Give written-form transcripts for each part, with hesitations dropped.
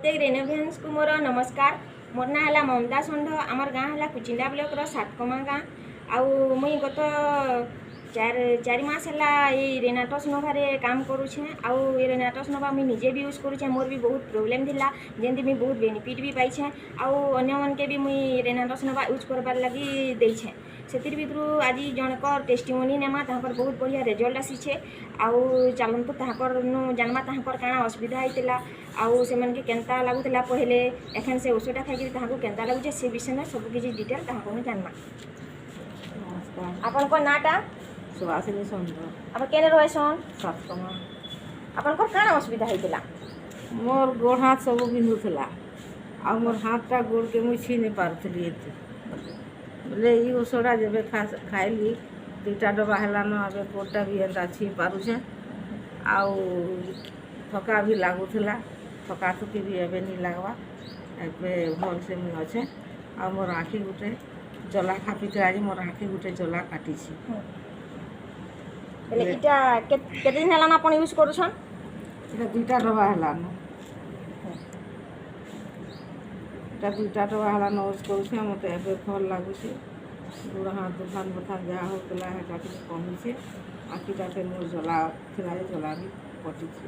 प्रत्येक रेनोभेन्स को मोर नमस्कार। मोर ना है ममता षंढ। आमर गाँ है कुचिंडा ब्लॉक सातकमा गाँ। आउ मुई गत चार मास है ये रेनाटस नोभारे काम करुछे। आउ ये रेनाटस नोभा मुई निजे भी यूज करुछे। मोर भी बहुत प्रोब्लेम थिला जेंति मुई बहुत बेनिफिट भी पाइछे। आउ अन्य मन के भी मुई रेनाटस नोभा यूज करबार लगी देइछे। सेतिर भितरु आज जनकर टेस्टिमोनी नेमा तांकर बहुत बढ़िया रिजल्ट आसीछे। आउ चलंतु तांकर नु जानमा तांकर काना असुविधा होइतिला आउ से मन के केनता लागुतिला पहिले एखन से औषध खाइ तांको केनता लागुछे से विषय में सब किछि डिटेल तांको जानमा। आपन को नाटा सुवासिनी षंढ। आप केने रहसन सातकमा। आपन को काना असुविधा होइतिला? मोर गोड़ हाथ सब बिंधुला आ मोर हाथटा गोड़ के मुई छी नहीं पारुथली एते बोले ई ओषधा जेबे खाइली दुईटा डबा हेलान अबे गोड़टा भी एंता छी पारुछे आउ थका भी लागुला थका थुकी भी एबे नहीं लागवा एबे भल से मुई अच्छे आ मोर आँखि गुटे जला खापिला आज मोर आँखि गुटे जला काटिछि। बेले इटा केते दिन हेलान आपन यूज करूछन? इटा दुईटा डबा हेलान इटा दुईटा डबा हेलान यूज करूछे मते एबे भल लागुछे गोड़ हाथ दुखान बथान जहाँ होता है कि कमी आँखिटाते मोर जला थिला जला भी कटिछि।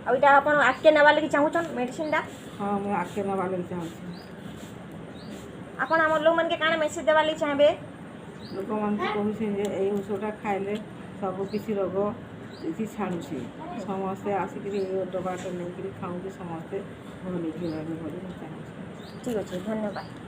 आ इटा आपन आके नेबा लगी चाहुछन मेडिसिन दा? हाँ मैं आके नेबा लगी चाहूँ। आपन हमर लोग मन के काना मैसेज देबा लगी चाहबे? लोक मन को कहूछे जे एई औषधटा खाइले सब किछि रोग इति छाड़ुछि समस्ते आसिकरी ए डबाटा नेकरी खाऊ कि समस्ते भल होइबे बोली चाहूँ। ठीक अछि, धन्यवाद।